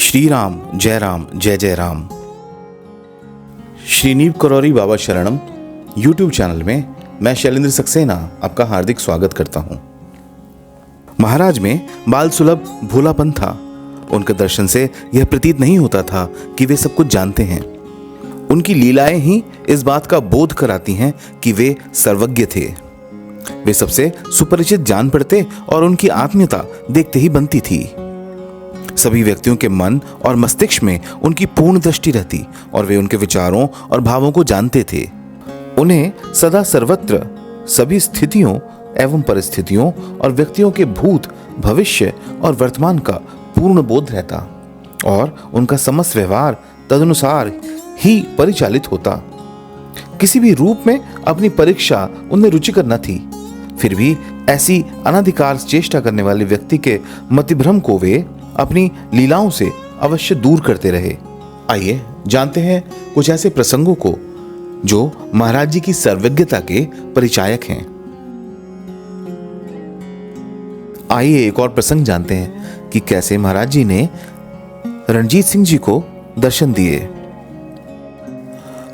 श्री राम जय जय राम। श्रीनीव करौरी बाबा शरणम यूट्यूब चैनल में मैं शैलेंद्र सक्सेना आपका हार्दिक स्वागत करता हूं। महाराज में बाल सुलभ भोलापन था। उनके दर्शन से यह प्रतीत नहीं होता था कि वे सब कुछ जानते हैं। उनकी लीलाएं ही इस बात का बोध कराती हैं कि वे सर्वज्ञ थे। वे सबसे सुपरिचित जान पड़ते और उनकी आत्मीयता देखते ही बनती थी। सभी व्यक्तियों के मन और मस्तिष्क में उनकी पूर्ण दृष्टि रहती और वे उनके विचारों और भावों को जानते थे। उन्हें सदा सर्वत्र सभी स्थितियों एवं परिस्थितियों और व्यक्तियों के भूत भविष्य और वर्तमान का पूर्ण बोध रहता और उनका समस्त व्यवहार तदनुसार ही परिचालित होता। किसी भी रूप में अपनी परीक्षा उनमें रुचिकर न थी, फिर भी ऐसी अनाधिकार चेष्टा करने वाले व्यक्ति के मतिभ्रम को वे अपनी लीलाओं से अवश्य दूर करते रहे। आइए जानते हैं कुछ ऐसे प्रसंगों को जो महाराज जी की सर्वज्ञता के परिचायक हैं। आइए एक और प्रसंग जानते हैं कि कैसे महाराज जी ने रणजीत सिंह जी को दर्शन दिए।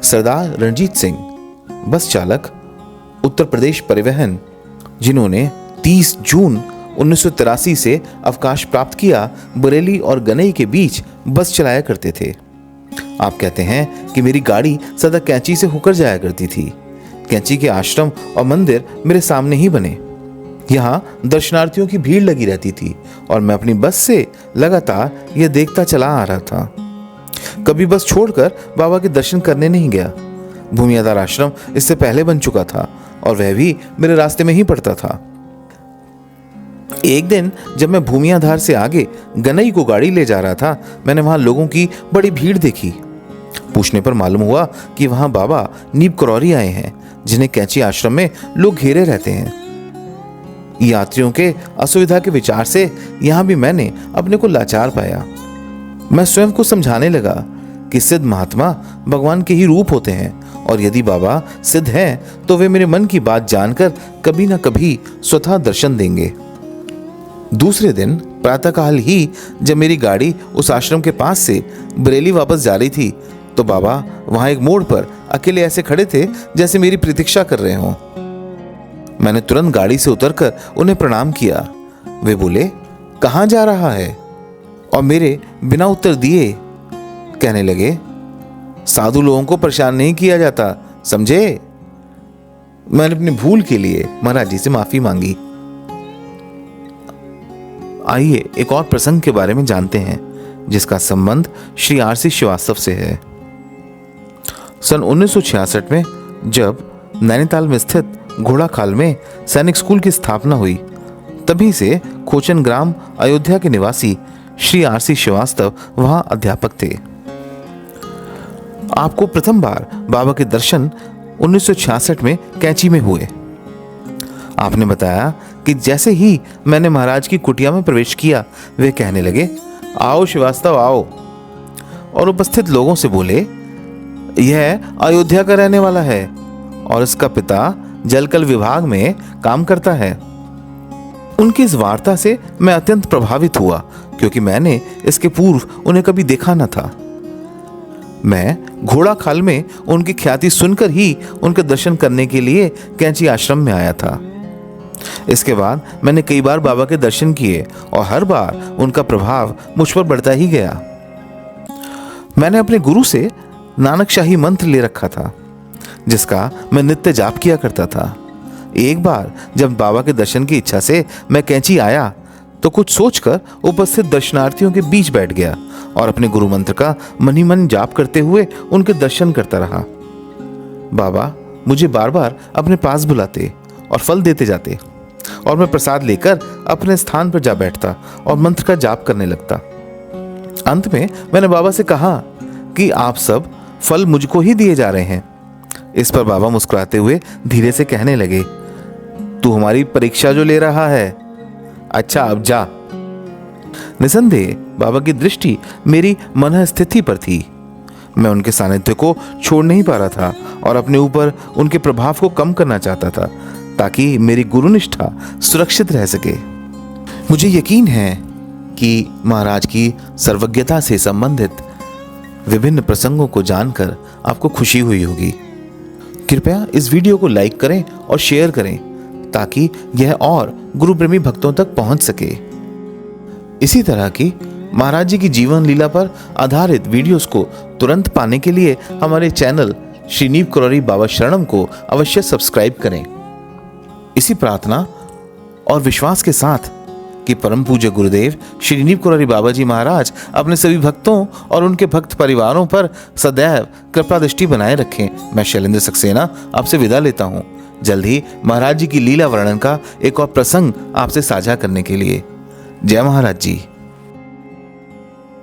सरदार रणजीत सिंह बस चालक उत्तर प्रदेश परिवहन, जिन्होंने 30 जून 1983 से अवकाश प्राप्त किया, बरेली और गनई के बीच बस चलाया करते थे। आप कहते हैं कि मेरी गाड़ी सदा कैंची से होकर जाया करती थी। कैंची के आश्रम और मंदिर मेरे सामने ही बने। यहाँ दर्शनार्थियों की भीड़ लगी रहती थी और मैं अपनी बस से लगातार यह देखता चला आ रहा था। कभी बस छोड़कर बाबा के दर्शन करने नहीं गया। भूमियादार आश्रम इससे पहले बन चुका था और वह भी मेरे रास्ते में ही पड़ता था। एक दिन जब मैं भूमियाधार से आगे गनई को गाड़ी ले जा रहा था, मैंने वहां लोगों की बड़ी भीड़ देखी। पूछने पर मालूम हुआ कि वहां बाबा नीव करौरी आए हैं, जिन्हें कैंची आश्रम में लोग घेरे रहते हैं। यात्रियों के असुविधा के विचार से यहां भी मैंने अपने को लाचार पाया। मैं स्वयं को समझाने लगा कि सिद्ध महात्मा भगवान के ही रूप होते हैं और यदि बाबा सिद्ध हैं तो वे मेरे मन की बात जानकर कभी ना कभी स्वतः दर्शन देंगे। दूसरे दिन प्रातःकाल ही जब मेरी गाड़ी उस आश्रम के पास से बरेली वापस जा रही थी तो बाबा वहां एक मोड़ पर अकेले ऐसे खड़े थे जैसे मेरी प्रतीक्षा कर रहे हों। मैंने तुरंत गाड़ी से उतरकर उन्हें प्रणाम किया। वे बोले, कहां जा रहा है? और मेरे बिना उत्तर दिए कहने लगे, साधु लोगों को परेशान नहीं किया जाता, समझे? मैंने अपनी भूल के लिए महाराज जी से माफी मांगी। आइए एक और प्रसंग के बारे में जानते हैं जिसका संबंध श्री आरसी श्रीवास्तव से है। सन 1966 में जब नैनीताल में स्थित घोड़ाखाल में सैनिक स्कूल की स्थापना हुई, तभी से खोचन ग्राम अयोध्या के निवासी श्री आरसी श्रीवास्तव वहां अध्यापक थे। आपको प्रथम बार बाबा के दर्शन 1966 में कैंची में हुए। आपने बताया कि जैसे ही मैंने महाराज की कुटिया में प्रवेश किया, वे कहने लगे, आओ श्रीवास्तव आओ, और उपस्थित लोगों से बोले, यह अयोध्या का रहने वाला है और इसका पिता जलकल विभाग में काम करता है। उनकी इस वार्ता से मैं अत्यंत प्रभावित हुआ क्योंकि मैंने इसके पूर्व उन्हें कभी देखा न था। मैं घोड़ाखाल में उनकी ख्याति सुनकर ही उनके दर्शन करने के लिए कैंची आश्रम में आया था। इसके बाद मैंने कई बार बाबा के दर्शन किए और हर बार उनका प्रभाव मुझ पर बढ़ता ही गया। मैंने अपने गुरु से नानकशाही मंत्र ले रखा था जिसका मैं नित्य जाप किया करता था। एक बार जब बाबा के दर्शन की इच्छा से मैं कैंची आया तो कुछ सोचकर उपस्थित दर्शनार्थियों के बीच बैठ गया और अपने गुरु मंत्र का मन ही मन जाप करते हुए उनके दर्शन करता रहा। बाबा मुझे बार बार अपने पास बुलाते और फल देते जाते और मैं प्रसाद लेकर अपने स्थान पर जा बैठता और मंत्र का जाप करने लगता। अंत में मैंने बाबा से कहा कि आप सब फल मुझको ही दिए जा रहे हैं। इस पर बाबा मुस्कुराते हुए धीरे से कहने लगे, तू हमारी परीक्षा जो ले रहा है, अच्छा अब जा। निसंदेह बाबा की दृष्टि मेरी मन स्थिति पर थी। मैं उनके सानिध्य को छोड़ नहीं पा रहा था और अपने ऊपर उनके प्रभाव को कम करना चाहता था ताकि मेरी गुरुनिष्ठा सुरक्षित रह सके। मुझे यकीन है कि महाराज की सर्वज्ञता से संबंधित विभिन्न प्रसंगों को जानकर आपको खुशी हुई होगी। कृपया इस वीडियो को लाइक करें और शेयर करें ताकि यह और गुरु प्रेमी भक्तों तक पहुंच सके। इसी तरह की महाराज जी की जीवन लीला पर आधारित वीडियोस को तुरंत पाने के लिए हमारे चैनल श्री नीव कोरारी बाबा शरणम को अवश्य सब्सक्राइब करें। इसी प्रार्थना और विश्वास के साथ कि परम पूज्य गुरुदेव श्री नीव कोरारी बाबा जी महाराज अपने सभी भक्तों और उनके भक्त परिवारों पर सदैव कृपा दृष्टि बनाए रखें, मैं शैलेंद्र सक्सेना आपसे विदा लेता हूँ। जल्द ही महाराज जी की लीला वर्णन का एक और प्रसंग आपसे साझा करने के लिए। जय महाराज जी।